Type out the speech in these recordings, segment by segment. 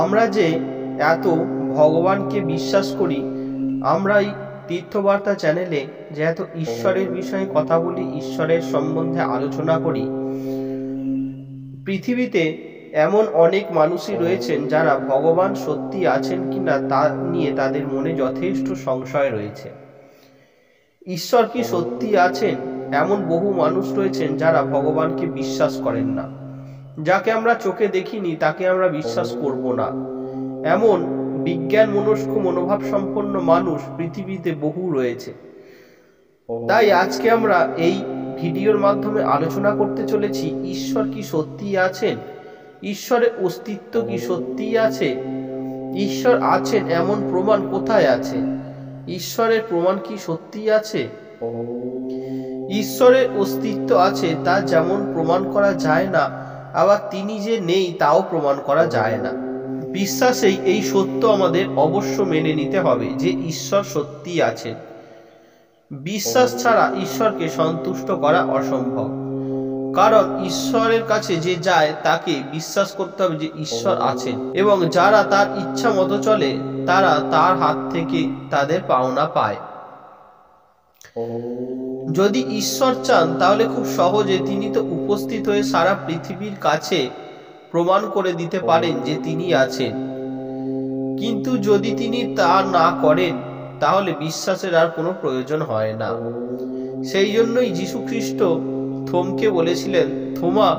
আমরা যে এত ভগবানকে বিশ্বাস করি, আমরা এই তীর্থবার্তা চ্যানেলে যে এত ঈশ্বরের বিষয়ে কথা বলি, ঈশ্বরের সম্বন্ধে আলোচনা করি, পৃথিবীতে এমন অনেক মানুষই রয়েছেন যারা ভগবান সত্যি আছেন কিনা তা নিয়ে তাদের মনে যথেষ্ট সংশয় রয়েছে। ঈশ্বর কি সত্যি আছেন এমন বহু মানুষ রয়েছেন যারা ভগবানকে বিশ্বাস করেন না। যাকে আমরা চোখে দেখিনি তাকে আমরা বিশ্বাস করব না, এমন বিজ্ঞান মনস্ক মনোভাব সম্পন্ন মানুষ পৃথিবীতে বহু রয়েছে। তাই আজকে আমরা এই ভিডিওর মাধ্যমে আলোচনা করতে চলেছি, ঈশ্বর কি সত্যি আছেন, ঈশ্বরের অস্তিত্ব কি সত্যি আছে, ঈশ্বর আছেন এমন প্রমাণ কোথায় আছে, ঈশ্বরের প্রমাণ কি সত্যি আছে। ঈশ্বরের অস্তিত্ব আছে তা যেমন প্রমাণ করা যায় না, আবার তিনি যে নেই তাও প্রমাণ করা যায় না। বিশ্বাসেই এই সত্য আমাদের অবশ্য মেনে নিতে হবে যে ঈশ্বর সত্যি আছেন। বিশ্বাস ছাড়া ঈশ্বরকে সন্তুষ্ট করা অসম্ভব, কারণ ঈশ্বরের কাছে যে যায় তাকে বিশ্বাস করতে হবে যে ঈশ্বর আছেন, এবং যারা তার ইচ্ছা মতো চলে তারা তার হাত থেকে তাদের পাওনা পায়। যদি ঈশ্বর চান তাহলে খুব সহজে তিনি তো উপস্থিত হয়ে সারা পৃথিবীর কাছে প্রমাণ করে দিতে পারেন যে তিনি আছেন। কিন্তু যদি তিনি তা না করেন তাহলে বিশ্বাসের আর কোনো প্রয়োজন হয় না। সেই জন্যই যীশু খ্রিস্ট থোমকে বলেছিলেন, থোমা,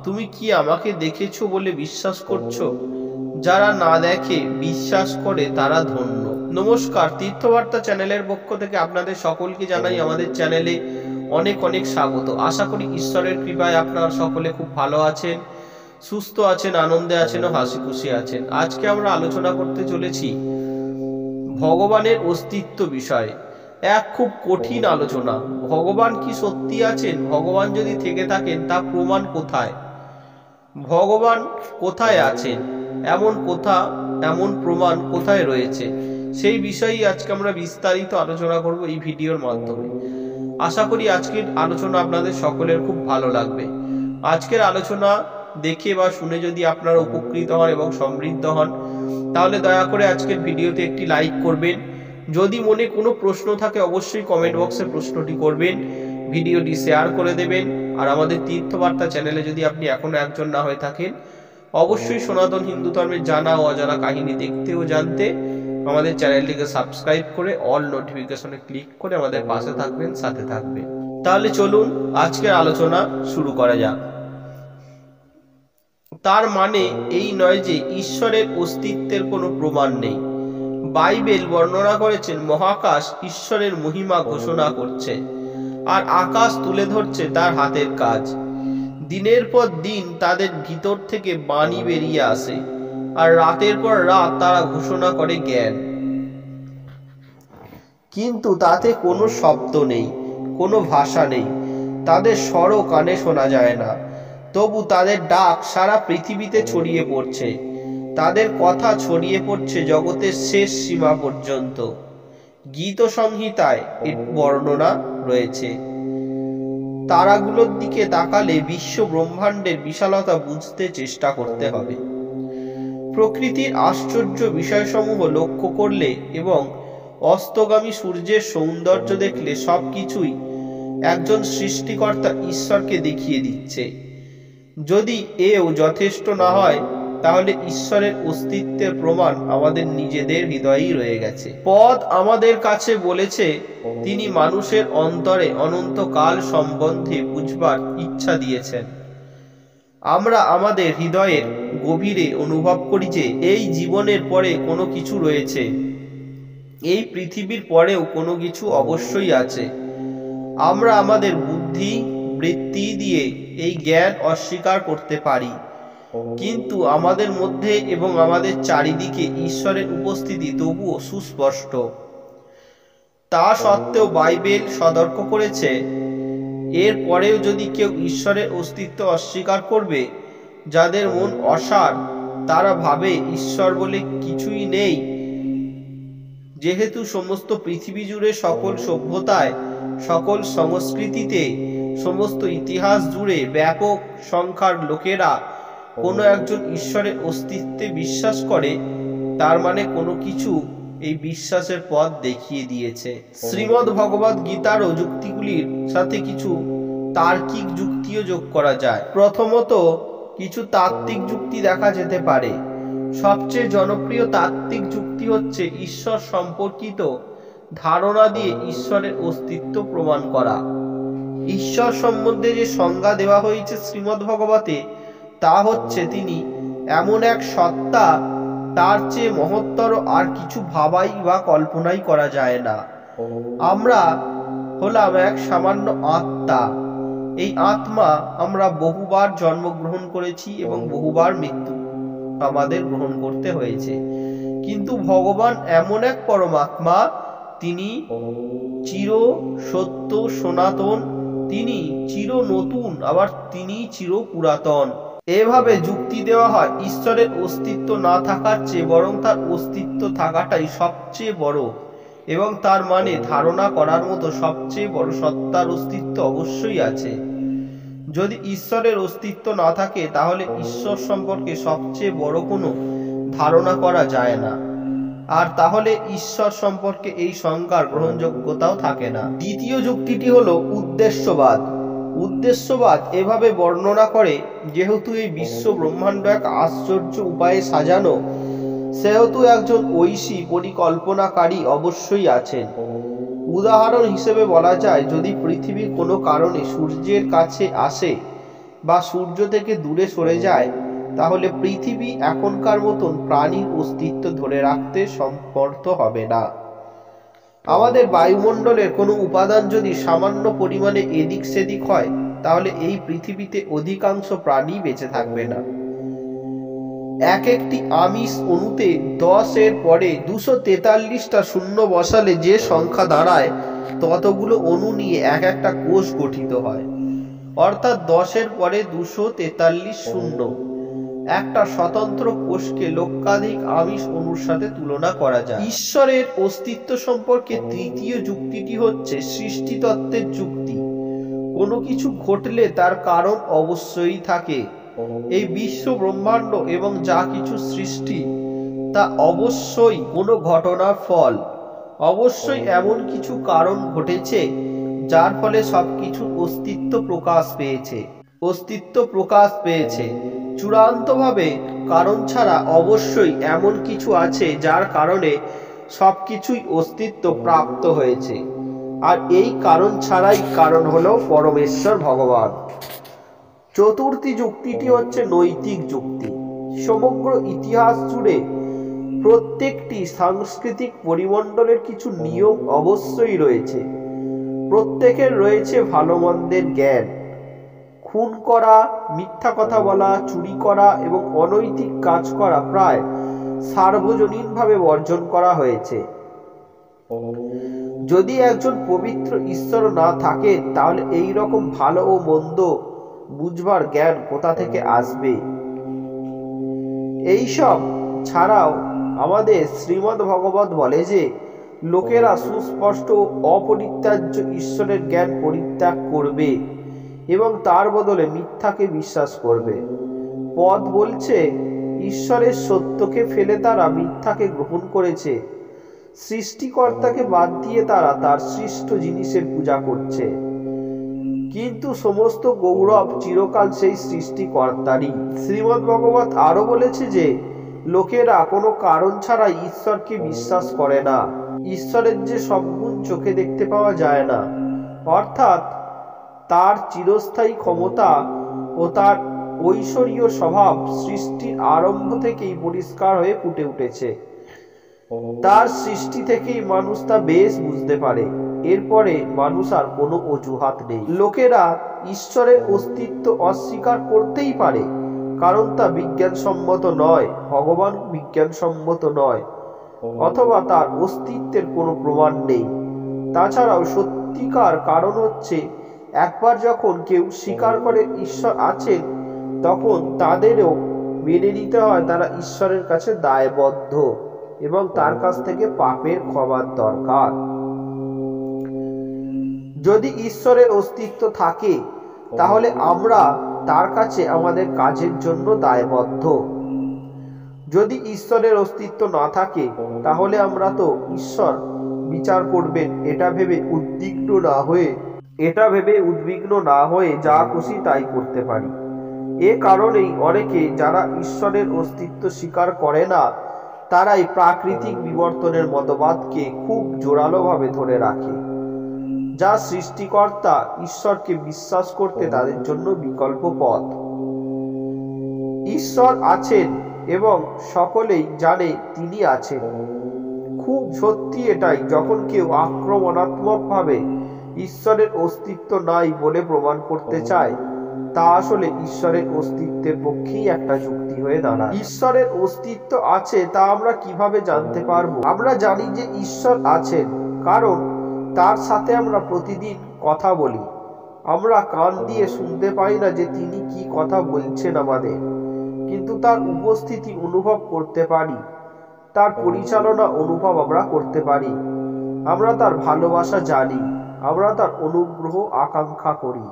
তুমি কি আমাকে দেখেছো বলে বিশ্বাস করছো? যারা না দেখে বিশ্বাস করে তারা ধন্য। নমস্কার, তীর্থবার্তা চ্যানেলের পক্ষ থেকে আপনাদের সকলকে জানাই আমাদের চ্যানেলে অনেক অনেক স্বাগত। আশা করি ঈশ্বরের কৃপায় আপনারা সকলে খুব ভালো আছেন, সুস্থ আছেন, আনন্দে আছেন ও হাসি খুশি আছেন। আজকে আমরা আলোচনা করতে চলেছি ভগবানের অস্তিত্ব বিষয়ে। এক খুব কঠিন আলোচনা। ভগবান কি সত্যি আছেন? ভগবান যদি থেকে থাকেন তা প্রমাণ কোথায়? ভগবান কোথায় আছেন এমন প্রমাণ কোথায় রয়েছে? সেই বিষয়েই আজকে আমরা বিস্তারিত আলোচনা করব এই ভিডিওর মাধ্যমে। আশা করি আজকের আলোচনা আপনাদের সকলের খুব ভালো লাগবে। আজকের আলোচনা দেখে বা শুনে যদি আপনারা উপকৃত হন এবং সমৃদ্ধ হন, তাহলে দয়া করে আজকের ভিডিওতে একটি লাইক করবেন। যদি মনে কোনো প্রশ্ন থাকে অবশ্যই কমেন্ট বক্সে প্রশ্নটি করবেন, ভিডিওটি শেয়ার করে দেবেন। আর আমাদের তীর্থবার্তা চ্যানেলে যদি আপনি এখনো একজন না হয়ে থাকেন, অবশ্যই সনাতন হিন্দু ধর্মের জানা ও অজানা কাহিনী দেখতে ও জানতে আমাদের চ্যানেলটিকে সাবস্ক্রাইব করে অল নোটিফিকেশনে ক্লিক করে আমাদের পাশে থাকবেন, সাথে থাকবেন। তাহলে চলুন আজকের আলোচনা শুরু করা যাক। তার মানে এই নয় যে ঈশ্বরের অস্তিত্বের কোনো প্রমাণ নেই। বাইবেল বর্ণনা করেছেন মহাকাশ ঈশ্বরের মহিমা ঘোষণা করছে, আর আকাশ তুলে ধরছে তার হাতের কাজ। দিনের পর দিন তাদের ভিতর থেকে বাণী বেরিয়ে আসে, আর রাতের পর রাত তারা ঘোষণা করে জ্ঞান। কিন্তু তাতে কোনো শব্দ নেই, কোনো ভাষা নেই, তাদের স্বরও কানে শোনা যায় না। তবু তাদের ডাক সারা পৃথিবীতে ছড়িয়ে পড়ছে, তাদের কথা ছড়িয়ে পড়ছে জগতের শেষ সীমা পর্যন্ত। গীত সংহিতায় এর বর্ণনা রয়েছে। তারাগুলোর দিকে তাকালে বিশ্ব ব্রহ্মাণ্ডের বিশালতা বুঝতে চেষ্টা করতে হবে। প্রকৃতির আশ্চর্য বিষয়সমূহ লক্ষ্য করলে এবং অস্তগামী সূর্যের সৌন্দর্য দেখলে সবকিছুই একজন সৃষ্টিকর্তা ঈশ্বরকে দেখিয়ে দিচ্ছে। যদি এও যথেষ্ট না হয়, তাহলে ঈশ্বরের অস্তিত্বের প্রমাণ আমাদের নিজেদের হৃদয়েই রয়ে গেছে। পদ আমাদের কাছে বলেছে তিনি মানুষের অন্তরে অনন্তকাল সম্বন্ধে বুঝবার ইচ্ছা দিয়েছেন। আমরা আমাদের হৃদয়ের গভীরে অনুভব করি যে এই জীবনের পরে কোনো কিছু রয়েছে, এই পৃথিবীর পরেও কোনো কিছু অবশ্যই আছে। আমরা আমাদের বুদ্ধি বৃত্তি দিয়ে এই জ্ঞান অস্বীকার করতে পারি, কিন্তু আমাদের মধ্যে এবং আমাদের চারিদিকে ঈশ্বরের উপস্থিতি তবুও সুস্পষ্ট। তা সত্ত্বেও বাইবেল সতর্ক করেছে, এর পরেও যদি কেউ ঈশ্বরের অস্তিত্ব অস্বীকার করবে, যাদের মন অসার, তারা ভাবে ঈশ্বর বলে কিছুই নেই। যেহেতু সমস্ত পৃথিবী জুড়ে সকল সভ্যতায়, সকল সংস্কৃতিতে, সমস্ত ইতিহাস জুড়ে ব্যাপক সংখ্যার লোকেরা কোনো একজন ঈশ্বরের অস্তিত্বে বিশ্বাস করে, তার মানে কোনো কিছু এই বিশ্বাসের পথ দেখিয়ে দিয়েছে। শ্রীমদ্ ভগবদ গীতারও যুক্তিগুলির সাথে কিছু তার্কিক যুক্তিও যোগ করা যায়। প্রথমত, কিছু তাত্ত্বিক যুক্তি দেখা যেতে পারে। সবচেয়ে জনপ্রিয় তাত্ত্বিক যুক্তি হচ্ছে ঈশ্বর সম্পর্কিত ধারণা দিয়ে ঈশ্বরের অস্তিত্ব প্রমাণ করা। ঈশ্বর সম্বন্ধে যে সংজ্ঞা দেওয়া হয়েছে শ্রীমদ্ ভগবতে, তা হচ্ছে তিনি এমন এক সত্তা, তার চেয়ে মহত্তর আর কিছু ভাবাই বা কল্পনাই করা যায় না। আমরা হলাম এক সামান্য আত্মা। এই আত্মা আমরা বহুবার জন্মগ্রহণ করেছি এবং বহুবার মৃত্যু আমাদের গ্রহণ করতে হয়েছে। কিন্তু ভগবান এমন এক পরমাত্মা, তিনি চির সত্য সনাতন, তিনি চির নতুন, আবার তিনি চির পুরাতন। এভাবে যুক্তি দেওয়া হয় ঈশ্বরের অস্তিত্ব না থাকার চেয়ে বরং তার অস্তিত্ব থাকাটাই সবচেয়ে বড়, এবং তার মানে ধারণা করার মতো সবচেয়ে বড় সত্তার অস্তিত্ব অবশ্যই আছে। যদি ঈশ্বরের অস্তিত্ব না থাকে, তাহলে ঈশ্বর সম্পর্কে সবচেয়ে বড় কোনো ধারণা করা যায় না, আর তাহলে ঈশ্বর সম্পর্কে এই সংজ্ঞার গ্রহণযোগ্যতাও থাকে না। দ্বিতীয় যুক্তিটি হলো উদ্দেশ্যবাদ। উদ্দেশ্যবাদ এভাবে বর্ণনা করে, যেহেতু এই বিশ্ব ব্রহ্মাণ্ড এক আশ্চর্য উপায়ে সাজানো, সেহেতু একজন ঐশী পরিকল্পনাকারী অবশ্যই আছেন। উদাহরণ হিসেবে বলা যায়, যদি পৃথিবী কোনো কারণে সূর্যের কাছে আসে বা সূর্য থেকে দূরে সরে যায়, তাহলে পৃথিবী এখনকার মতন প্রাণীর অস্তিত্ব ধরে রাখতে সমর্থ হবে না। আমাদের বায়ুমণ্ডলের কোনো উপাদান যদি সামান্য পরিমাণে এদিক সেদিক হয়, তাহলে এই পৃথিবীতে অধিকাংশ প্রাণী বেঁচে থাকবে না। এক একটি আমিষ অণুতে 10 এর পরে 243টা শূন্য বসালে যে সংখ্যা দাঁড়ায়, ততগুলো অণু নিয়ে এক একটা কোষ গঠিত হয়। অর্থাৎ 10 এর পরে 243 শূন্য। একটা স্বতন্ত্র কোষকে লক্ষাধিক আমিষ অণুর সাথে তুলনা করা যায়। ঈশ্বরের অস্তিত্ব সম্পর্কে তৃতীয় যুক্তিটি হচ্ছে সৃষ্টিতত্ত্বের যুক্তি। কোনো কিছু ঘটলে তার কারণ অবশ্যই থাকে। এই বিশ্ব ব্রহ্মাণ্ড এবং যা কিছু সৃষ্টি, তা অবশ্যই কোনো ঘটনার ফল। অবশ্যই এমন কিছু কারণ ঘটেছে, যার ফলে সবকিছুর অস্তিত্ব প্রকাশ পেয়েছে। চূড়ান্তভাবে কারণ ছাড়া অবশ্যই এমন কিছু আছে, যার কারণে সবকিছুই অস্তিত্ব প্রাপ্ত হয়েছে। আর এই কারণ ছাড়াই কারণ হলো পরমেশ্বর ভগবান। চতুর্থী যুক্তিটি হচ্ছে নৈতিক যুক্তি। সমগ্র ইতিহাস জুড়ে প্রত্যেকটি সাংস্কৃতিক পরিমণ্ডলের কিছু নিয়ম অবশ্যই রয়েছে। প্রত্যেকের রয়েছে ভালো মন্দের জ্ঞান। খুন করা, মিথ্যা কথা বলা, চুরি করা এবং অনৈতিক কাজ করা প্রায় সার্বজনীনভাবে বর্জন করা হয়েছে। যদি একজন পবিত্র ঈশ্বর না থাকে, তাহলে এই রকম ভালো ও মন্দ বুঝবার জ্ঞান কোথা থেকে আসবে? এইসব ছাড়াও আমাদের শ্রীমদ্ ভগবত বলে যে, লোকেরা সুস্পষ্ট ও অপরিত্যাজ্য ঈশ্বরের জ্ঞান পরিত্যাগ করবে এবং তার বদলে মিথ্যাকে বিশ্বাস করবে। পদ বলছে, ঈশ্বরের সত্যকে ফেলে তারা মিথ্যাকে গ্রহণ করেছে। সৃষ্টিকর্তাকে বাদ দিয়ে তারা তার সৃষ্ট জিনিসের পূজা করছে। কিন্তু সমস্ত গৌরব চিরকাল সেই সৃষ্টিকর্তারই। শ্রীমদ্ ভগবত আরো বলেছে যে, লোকেরা কোনো কারণ ছাড়াই ঈশ্বরকে বিশ্বাস করে না। ঈশ্বরের যে সব গুণ চোখে দেখতে পাওয়া যায় না, অর্থাৎ তার চিরস্থায়ী ক্ষমতা ও তার ঐশ্বরীয় স্বভাব সৃষ্টির আরম্ভ থেকেই পরিষ্কার হয়ে ফুটে উঠেছে। তার সৃষ্টি থেকেই মানুষ তা বেশ বুঝতে পারে। এরপরে মানুষ আর কোনো অজুহাত নেই। লোকেরা ঈশ্বরের অস্তিত্ব অস্বীকার করতেই পারে, কারণ তা বিজ্ঞানসম্মত নয়, ভগবান বিজ্ঞানসম্মত নয়, অথবা তার অস্তিত্বের কোনো প্রমাণ নেই। তাছাড়াও সত্যিকার কারণ হচ্ছে, একবার যখন কেউ স্বীকার করে ঈশ্বর আছেন, তখন তাদেরও মেনে নিতে হয় তারা ঈশ্বরের কাছে দায়বদ্ধ এবং তার কাছ থেকে পাপের ক্ষমার দরকার। যদি ঈশ্বরের অস্তিত্ব থাকে, তাহলে আমরা তার কাছে আমাদের কাজের জন্য দায়বদ্ধ। যদি ঈশ্বরের অস্তিত্ব না থাকে তাহলে আমরা তো ঈশ্বর বিচার করবেন এটা ভেবে উদ্বিগ্ন না হয়ে যা খুশি তাই করতে পারি। এ কারণেই অনেকে যারা ঈশ্বরের অস্তিত্ব স্বীকার করে না তারাই প্রাকৃতিক বিবর্তনের মতবাদকে খুব জোরালোভাবে ধরে রাখে, যা সৃষ্টিকর্তা ঈশ্বরকে বিশ্বাস করতে তাদের জন্য বিকল্প পথ। ঈশ্বর আছেন এবং সকলেই জানে তিনি আছেন। খুব সত্যি এটাই, যখন কেউ আক্রমণাত্মকভাবে ঈশ্বরের অস্তিত্ব নাই বলে প্রমাণ করতে চায় তা আসলে ঈশ্বরের অস্তিত্বের পক্ষেই একটা যুক্তি হয়ে দাঁড়ায়। ঈশ্বরের অস্তিত্ব আছে তা আমরা কিভাবে জানতে পারবো? আমরা জানি যে ঈশ্বর আছেন কারণ তার সাথে আমরা প্রতিদিন কথা বলি। আমরা কান দিয়ে শুনতে পাই না যে তিনি কি কথা বলছেন আমাদের, কিন্তু তার উপস্থিতি অনুভব করতে পারি, তার পরিচালনা অনুভব আমরা করতে পারি। আমরা তার ভালোবাসা জানি, আমরা তার অনুগ্রহ আকাঙ্ক্ষা করি।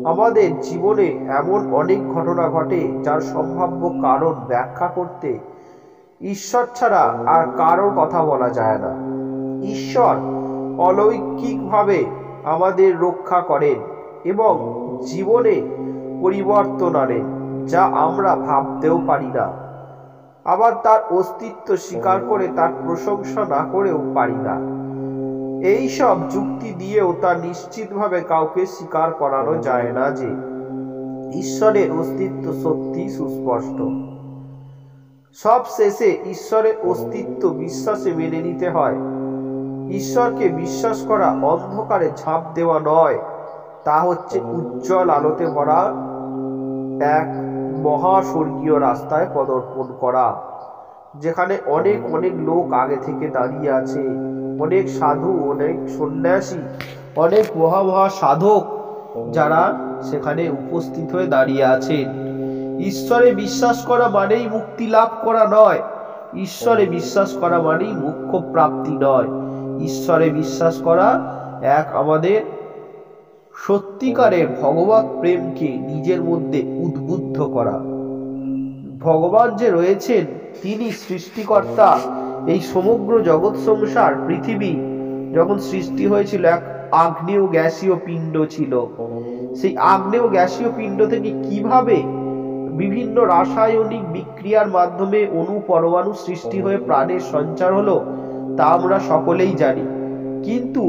আমাদের জীবনে এমন অনেক ঘটনা ঘটে যার সম্ভাব্য কারণ ব্যাখ্যা করতে ঈশ্বর ছাড়া আর কারোর কথা বলা যায় না। ঈশ্বর অলৌকিকভাবে আমাদের রক্ষা করেন এবং জীবনে পরিবর্তন আনেন যা আমরা ভাবতেও পারি না। আবার তার অস্তিত্ব স্বীকার করে তার প্রশংসা না করেও পারি না। এই সব যুক্তি দিয়েও তা নিশ্চিতভাবে কাউকে স্বীকার করানো যায় না যে ঈশ্বরের অস্তিত্ব সত্যি সুস্পষ্ট। সব শেষে ঈশ্বরের অস্তিত্ব বিশ্বাসে মেনে নিতে হয়। ঈশ্বরকে বিশ্বাস করা অন্ধকারে ঝাঁপ দেওয়া নয়, তা হচ্ছে উজ্জ্বল আলোতে ভরা এক মহাস্বর্গীয় রাস্তায় পদার্পণ করা, যেখানে অনেক অনেক লোক আগে থেকে দাঁড়িয়ে আছে, অনেক সাধু, অনেক সন্ন্যাসী, অনেক মহা সাধক যারা সেখানে উপস্থিত হয়ে দাঁড়িয়ে আছেন। ঈশ্বরে বিশ্বাস করা মানেই মুক্তি লাভ করা নয়, ঈশ্বরে বিশ্বাস করা মানেই মোক্ষ প্রাপ্তি নয়। ঈশ্বরে বিশ্বাস করা আমাদের সত্যিকারের ভগবত প্রেমকে নিজের মধ্যে উদ্বুদ্ধ করা। ভগবান যে রয়েছেন তিনি সৃষ্টিকর্তা। এই সমগ্র জগৎ সংসার পৃথিবী যখন সৃষ্টি হয়েছিল এক আগ্নেয় গ্যাসীয় পিণ্ড ছিল। সেই আগ্নেয় গ্যাসীয় পিণ্ড থেকে কিভাবে বিভিন্ন রাসায়নিক বিক্রিয়ার মাধ্যমে অণু পরমাণু সৃষ্টি হয়ে প্রাণের সঞ্চার হলো তা আমরা সকলেই জানি। কিন্তু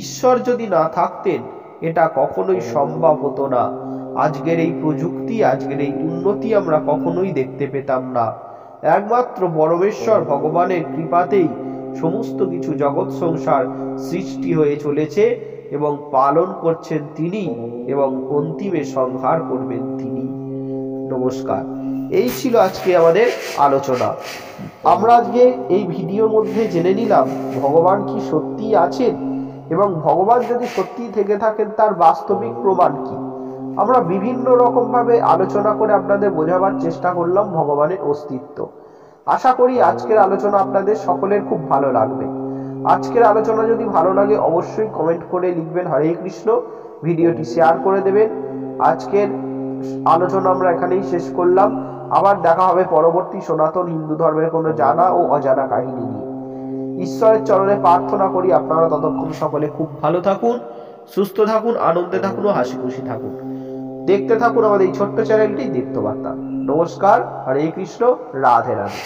ঈশ্বর যদি না থাকতেন এটা কখনোই সম্ভব হতো না। আজকের এই প্রযুক্তি, আজকের এই উন্নতি আমরা কখনোই দেখতে পেতাম না। একমাত্র পরমেশ্বর ভগবানের কৃপাতেই সমস্ত কিছু জগৎ সংসার সৃষ্টি হয়ে চলেছে এবং পালন করছেন তিনি এবং অন্তিমে সংহার করবেন তিনি। নমস্কার। এই ছিল আজকে আমাদের আলোচনা। আমরা আজকে এই ভিডিওর মধ্যে জেনে নিলাম ভগবান কি সত্যি আছেন এবং ভগবান যদি সত্যি থেকে থাকেন তার বাস্তবিক প্রমাণ কি। আমরা বিভিন্ন রকম ভাবে আলোচনা করে আপনাদের বোঝাবার চেষ্টা করলাম ভগবানের অস্তিত্ব। আশা করি আজকের আলোচনা আপনাদের সকলের খুব ভালো লাগবে। আজকের আলোচনা যদি ভালো লাগে অবশ্যই কমেন্ট করে লিখবেন হরে কৃষ্ণ, ভিডিওটি শেয়ার করে দেবেন। আজকের আলোচনা আমরা এখানেই শেষ করলাম। আবার দেখা হবে পরবর্তী সনাতন হিন্দু ধর্মের কোনো জানা ও অজানা কাহিনী নিয়ে। ঈশ্বরের চরণে প্রার্থনা করি আপনারা ততক্ষণ সকলে খুব ভালো থাকুন, সুস্থ থাকুন, আনন্দে থাকুন ও হাসি খুশি থাকুন। দেখতে থাকুন আমাদের এই ছোট্ট চ্যানেলটি দীপ্তবার্তা। নমস্কার, হরে কৃষ্ণ, রাধে রাধে।